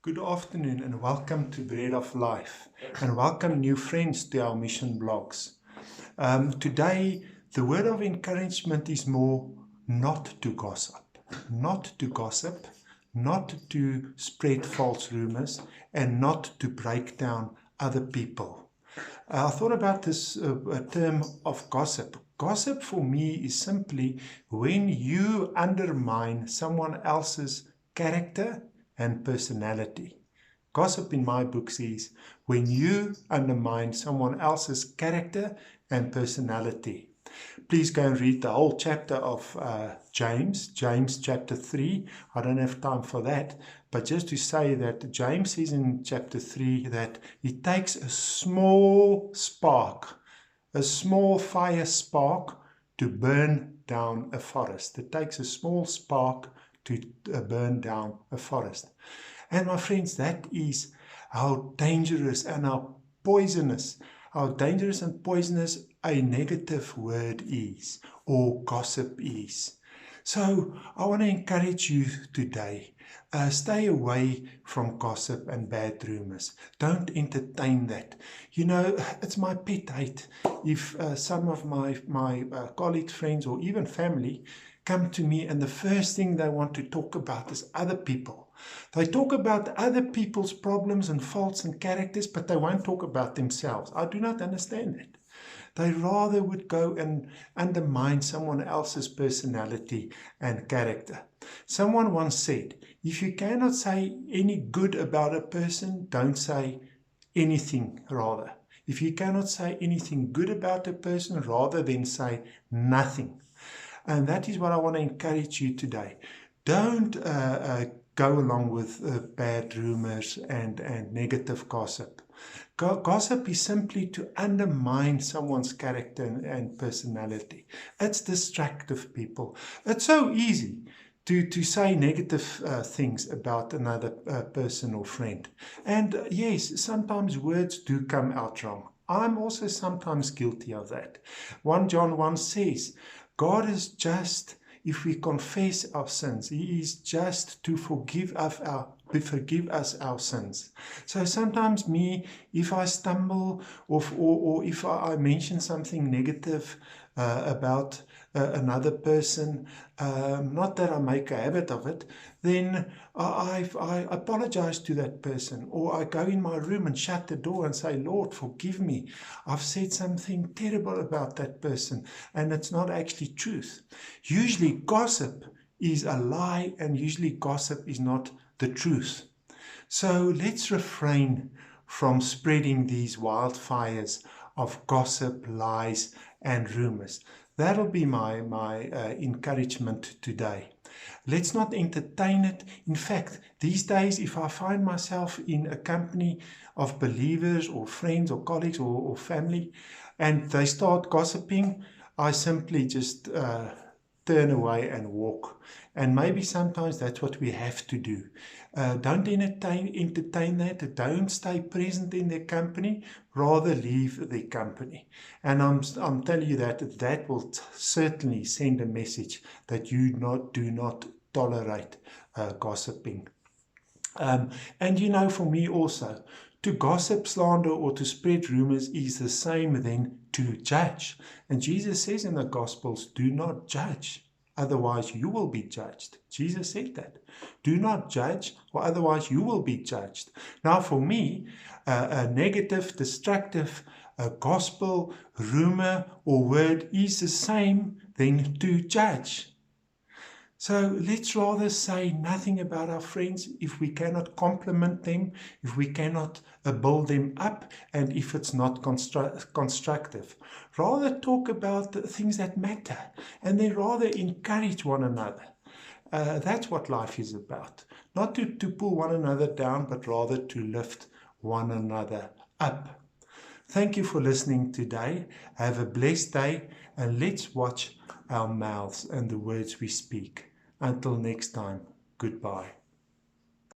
Good afternoon and welcome to Bread of Life, and welcome new friends to our mission blogs. Today, the word of encouragement is more not to gossip, not to gossip, not to spread false rumors, and not to break down other people. I thought about this term of gossip. Gossip for me is simply when you undermine someone else's character and personality. Gossip in my book says when you undermine someone else's character and personality. Please go and read the whole chapter of James chapter 3. I don't have time for that, but just to say that James says in chapter 3 that it takes a small spark, a small fire spark to burn down a forest. It takes a small spark to burn down a forest. And my friends, that is how dangerous and how dangerous and poisonous a negative word is, or gossip is. So I want to encourage you today, stay away from gossip and bad rumors. Don't entertain that. You know, it's my pet hate if some of my colleagues, friends, or even family come to me and the first thing they want to talk about is other people. They talk about other people's problems and faults and characters, but they won't talk about themselves. I do not understand that. They rather would go and undermine someone else's personality and character. Someone once said, if you cannot say any good about a person, don't say anything rather. If you cannot say anything good about a person, rather than say nothing. And that is what I want to encourage you today. Don't go along with bad rumors and negative gossip. Gossip is simply to undermine someone's character and personality. It's destructive, people. It's so easy to say negative things about another person or friend. And yes, sometimes words do come out wrong. I'm also sometimes guilty of that. 1 John 1 says, God is just if we confess our sins. He is just to forgive us our sins. So sometimes if I stumble or if I mention something negative about another person, not that I make a habit of it, then I apologize to that person, or I go in my room and shut the door and say, Lord, forgive me. I've said something terrible about that person, and it's not actually truth. Usually gossip is a lie, and usually gossip is not the truth. So let's refrain from spreading these wildfires of gossip, lies, and rumors. That'll be my encouragement today. Let's not entertain it. In fact, these days, if I find myself in a company of believers or friends or colleagues or family, and they start gossiping, I simply just turn away and walk. And maybe sometimes that's what we have to do. Don't entertain that. Don't stay present in their company. Rather leave their company. And I'm telling you that will certainly send a message that you do not tolerate gossiping. And you know, for me also, to gossip, slander, or to spread rumors is the same then to judge. And Jesus says in the Gospels, do not judge, otherwise you will be judged. Jesus said that. Do not judge, or otherwise you will be judged. Now for me, a negative, destructive gospel, rumor, or word is the same then to judge. So let's rather say nothing about our friends if we cannot compliment them, if we cannot build them up, and if it's not constructive. Rather talk about the things that matter, and then rather encourage one another. That's what life is about. Not to pull one another down, but rather to lift one another up. Thank you for listening today. Have a blessed day, and let's watch our mouths and the words we speak. Until next time, goodbye.